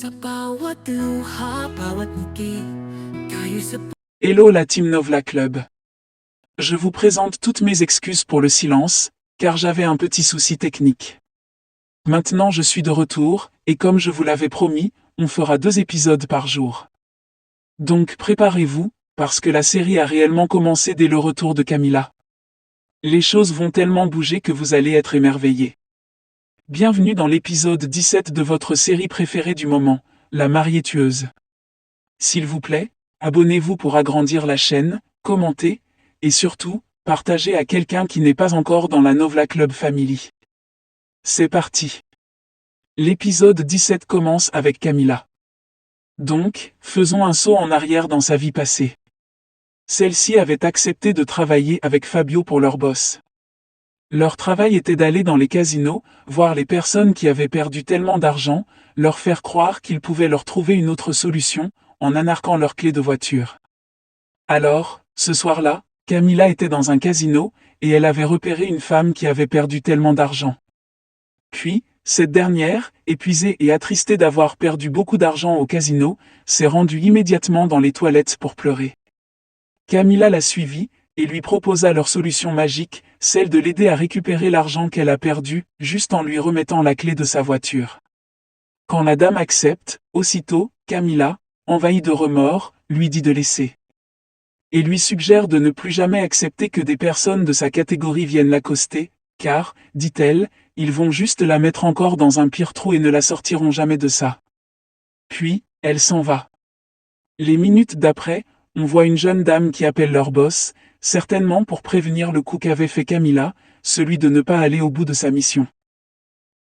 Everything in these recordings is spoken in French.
Sa bawat luha, bawat ngiti, tayo sa Hello la Team Novla Club. Je vous présente toutes mes excuses pour le silence, car j'avais un petit souci technique. Maintenant je suis de retour, et comme je vous l'avais promis, on fera 2 épisodes par jour. Donc préparez-vous, parce que la série a réellement commencé dès le retour de Camilla. Les choses vont tellement bouger que vous allez être émerveillés. Bienvenue dans l'épisode 17 de votre série préférée du moment, La mariée tueuse. S'il vous plaît, abonnez-vous pour agrandir la chaîne, commentez, et surtout, partagez à quelqu'un qui n'est pas encore dans la Novla Club Family. C'est parti. L'épisode 17 commence avec Camilla. Donc, faisons un saut en arrière dans sa vie passée. Celle-ci avait accepté de travailler avec Fabio pour leur boss. Leur travail était d'aller dans les casinos, voir les personnes qui avaient perdu tellement d'argent, leur faire croire qu'ils pouvaient leur trouver une autre solution, en anarquant leurs clés de voiture. Alors, ce soir-là, Camilla était dans un casino, et elle avait repéré une femme qui avait perdu tellement d'argent. Puis, cette dernière, épuisée et attristée d'avoir perdu beaucoup d'argent au casino, s'est rendue immédiatement dans les toilettes pour pleurer. Camilla la suivit, et lui proposa leur solution magique, celle de l'aider à récupérer l'argent qu'elle a perdu, juste en lui remettant la clé de sa voiture. Quand la dame accepte, aussitôt, Camilla, envahie de remords, lui dit de laisser. Et lui suggère de ne plus jamais accepter que des personnes de sa catégorie viennent l'accoster, car, dit-elle, ils vont juste la mettre encore dans un pire trou et ne la sortiront jamais de ça. Puis, elle s'en va. Les minutes d'après, on voit une jeune dame qui appelle leur boss, certainement pour prévenir le coup qu'avait fait Camilla, celui de ne pas aller au bout de sa mission.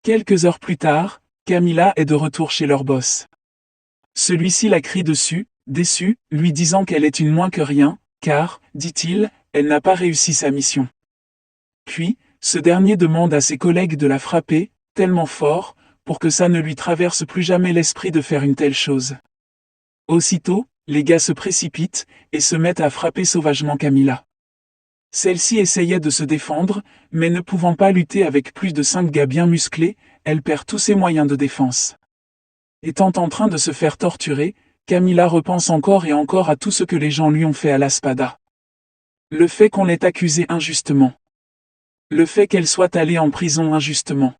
Quelques heures plus tard, Camilla est de retour chez leur boss. Celui-ci la crie dessus, déçu, lui disant qu'elle est une moins que rien, car, dit-il, elle n'a pas réussi sa mission. Puis, ce dernier demande à ses collègues de la frapper, tellement fort, pour que ça ne lui traverse plus jamais l'esprit de faire une telle chose. Aussitôt, les gars se précipitent, et se mettent à frapper sauvagement Camilla. Celle-ci essayait de se défendre, mais ne pouvant pas lutter avec plus de 5 gars bien musclés, elle perd tous ses moyens de défense. Étant en train de se faire torturer, Camilla repense encore et encore à tout ce que les gens lui ont fait à la Spada. Le fait qu'on l'ait accusée injustement. Le fait qu'elle soit allée en prison injustement.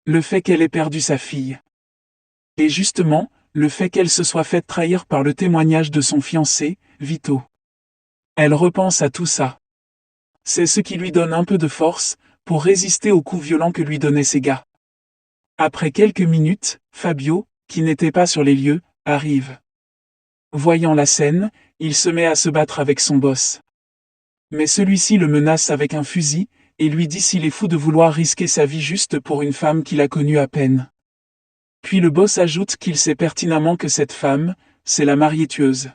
Le fait qu'elle ait perdu sa fille. Et justement, le fait qu'elle se soit faite trahir par le témoignage de son fiancé, Vito. Elle repense à tout ça. C'est ce qui lui donne un peu de force, pour résister aux coups violents que lui donnaient ses gars. Après quelques minutes, Fabio, qui n'était pas sur les lieux, arrive. Voyant la scène, il se met à se battre avec son boss. Mais celui-ci le menace avec un fusil, et lui dit s'il est fou de vouloir risquer sa vie juste pour une femme qu'il a connue à peine. Puis le boss ajoute qu'il sait pertinemment que cette femme, c'est la mariée tueuse.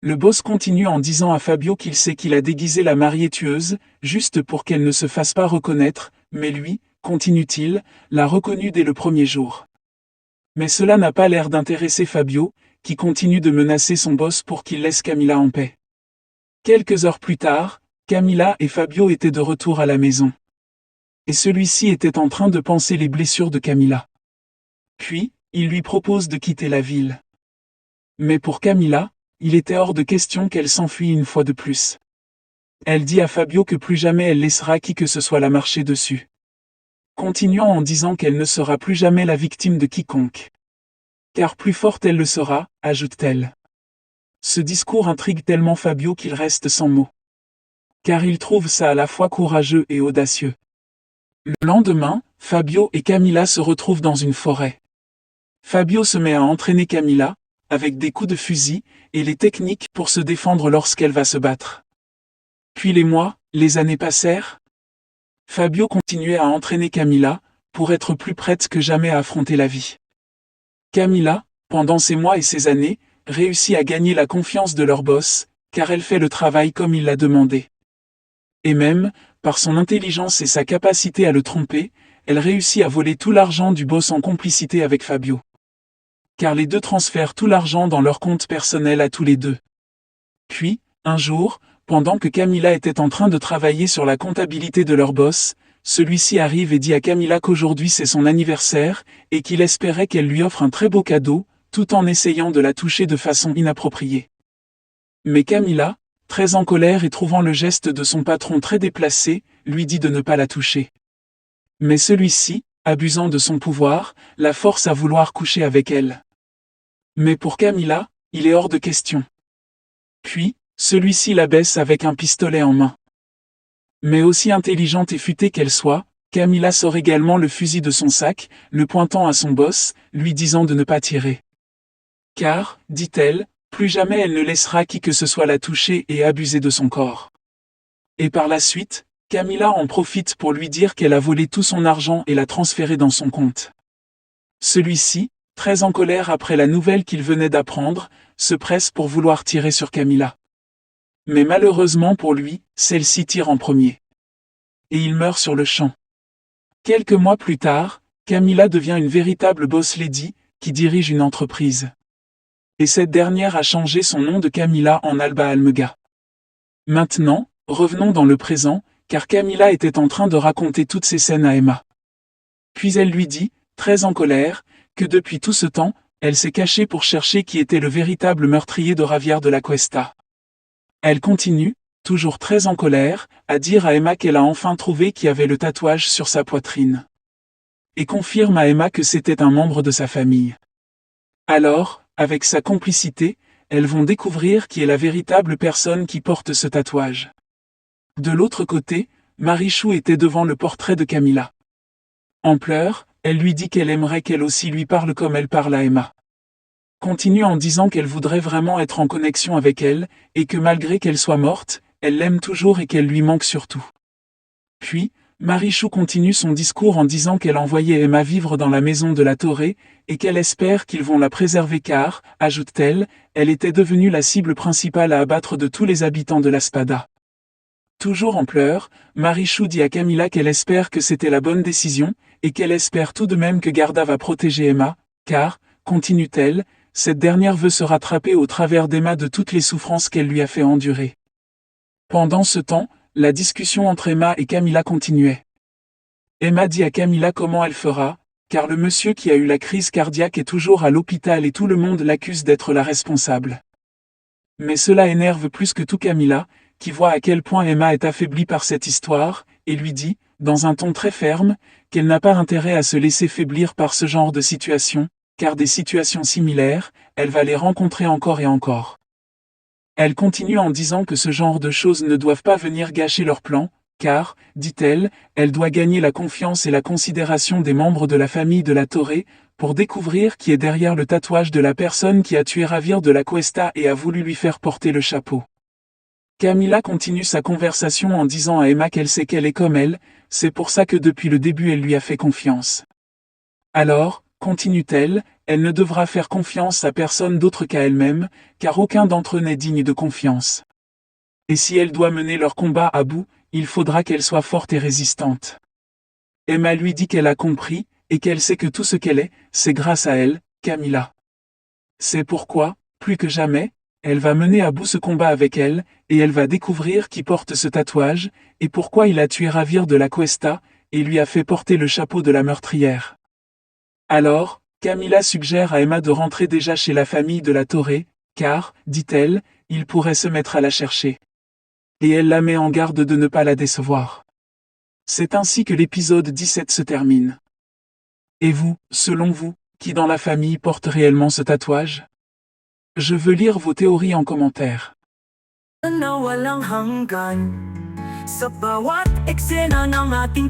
Le boss continue en disant à Fabio qu'il sait qu'il a déguisé la mariée tueuse, juste pour qu'elle ne se fasse pas reconnaître, mais lui, continue-t-il, l'a reconnue dès le premier jour. Mais cela n'a pas l'air d'intéresser Fabio, qui continue de menacer son boss pour qu'il laisse Camilla en paix. Quelques heures plus tard, Camilla et Fabio étaient de retour à la maison. Et celui-ci était en train de panser les blessures de Camilla. Puis, il lui propose de quitter la ville. Mais pour Camilla, il était hors de question qu'elle s'enfuit une fois de plus. Elle dit à Fabio que plus jamais elle laissera qui que ce soit la marcher dessus. Continuant en disant qu'elle ne sera plus jamais la victime de quiconque. Car plus forte elle le sera, ajoute-t-elle. Ce discours intrigue tellement Fabio qu'il reste sans mots. Car il trouve ça à la fois courageux et audacieux. Le lendemain, Fabio et Camilla se retrouvent dans une forêt. Fabio se met à entraîner Camilla, avec des coups de fusil, et les techniques pour se défendre lorsqu'elle va se battre. Puis les mois, les années passèrent. Fabio continuait à entraîner Camilla, pour être plus prête que jamais à affronter la vie. Camilla, pendant ces mois et ces années, réussit à gagner la confiance de leur boss, car elle fait le travail comme il l'a demandé. Et même, par son intelligence et sa capacité à le tromper, elle réussit à voler tout l'argent du boss en complicité avec Fabio. Car les deux transfèrent tout l'argent dans leur compte personnel à tous les deux. Puis, un jour, pendant que Camilla était en train de travailler sur la comptabilité de leur boss, celui-ci arrive et dit à Camilla qu'aujourd'hui c'est son anniversaire, et qu'il espérait qu'elle lui offre un très beau cadeau, tout en essayant de la toucher de façon inappropriée. Mais Camilla, très en colère et trouvant le geste de son patron très déplacé, lui dit de ne pas la toucher. Mais celui-ci, abusant de son pouvoir, la force à vouloir coucher avec elle. Mais pour Camilla, il est hors de question. Puis, celui-ci la baisse avec un pistolet en main. Mais aussi intelligente et futée qu'elle soit, Camilla sort également le fusil de son sac, le pointant à son boss, lui disant de ne pas tirer. Car, dit-elle, plus jamais elle ne laissera qui que ce soit la toucher et abuser de son corps. Et par la suite, Camilla en profite pour lui dire qu'elle a volé tout son argent et l'a transféré dans son compte. Celui-ci, très en colère après la nouvelle qu'il venait d'apprendre, se presse pour vouloir tirer sur Camilla. Mais malheureusement pour lui, celle-ci tire en premier. Et il meurt sur le champ. Quelques mois plus tard, Camilla devient une véritable boss lady, qui dirige une entreprise. Et cette dernière a changé son nom de Camilla en Alba Almega. Maintenant, revenons dans le présent, car Camilla était en train de raconter toutes ces scènes à Emma. Puis elle lui dit, très en colère, que depuis tout ce temps, elle s'est cachée pour chercher qui était le véritable meurtrier de Javier de la Cuesta. Elle continue, toujours très en colère, à dire à Emma qu'elle a enfin trouvé qui avait le tatouage sur sa poitrine. Et confirme à Emma que c'était un membre de sa famille. Alors, avec sa complicité, elles vont découvrir qui est la véritable personne qui porte ce tatouage. De l'autre côté, Marichou était devant le portrait de Camilla. En pleurs, elle lui dit qu'elle aimerait qu'elle aussi lui parle comme elle parle à Emma. Continue en disant qu'elle voudrait vraiment être en connexion avec elle, et que malgré qu'elle soit morte, elle l'aime toujours et qu'elle lui manque surtout. Puis, Marichou continue son discours en disant qu'elle envoyait Emma vivre dans la maison de la Torre, et qu'elle espère qu'ils vont la préserver car, ajoute-t-elle, elle était devenue la cible principale à abattre de tous les habitants de la Spada. Toujours en pleurs, Marichou dit à Camilla qu'elle espère que c'était la bonne décision, et qu'elle espère tout de même que Garda va protéger Emma, car, continue-t-elle, cette dernière veut se rattraper au travers d'Emma de toutes les souffrances qu'elle lui a fait endurer. Pendant ce temps, la discussion entre Emma et Camilla continuait. Emma dit à Camilla comment elle fera, car le monsieur qui a eu la crise cardiaque est toujours à l'hôpital et tout le monde l'accuse d'être la responsable. Mais cela énerve plus que tout Camilla, qui voit à quel point Emma est affaiblie par cette histoire, et lui dit, dans un ton très ferme, qu'elle n'a pas intérêt à se laisser faiblir par ce genre de situation, car des situations similaires, elle va les rencontrer encore et encore. Elle continue en disant que ce genre de choses ne doivent pas venir gâcher leur plan, car, dit-elle, elle doit gagner la confiance et la considération des membres de la famille de la Torre, pour découvrir qui est derrière le tatouage de la personne qui a tué Javier de la Cuesta et a voulu lui faire porter le chapeau. Camilla continue sa conversation en disant à Emma qu'elle sait qu'elle est comme elle, c'est pour ça que depuis le début elle lui a fait confiance. Alors, continue-t-elle, elle ne devra faire confiance à personne d'autre qu'à elle-même, car aucun d'entre eux n'est digne de confiance. Et si elle doit mener leur combat à bout, il faudra qu'elle soit forte et résistante. Emma lui dit qu'elle a compris, et qu'elle sait que tout ce qu'elle est, c'est grâce à elle, Camilla. C'est pourquoi, plus que jamais, elle va mener à bout ce combat avec elle, et elle va découvrir qui porte ce tatouage, et pourquoi il a tué Javier de la Cuesta, et lui a fait porter le chapeau de la meurtrière. Alors, Camilla suggère à Emma de rentrer déjà chez la famille de la Torre, car, dit-elle, il pourrait se mettre à la chercher. Et elle la met en garde de ne pas la décevoir. C'est ainsi que l'épisode 17 se termine. Et vous, selon vous, qui dans la famille porte réellement ce tatouage? Je veux lire vos théories en commentaire. Na walang hanggan sa bawat eksena ng ating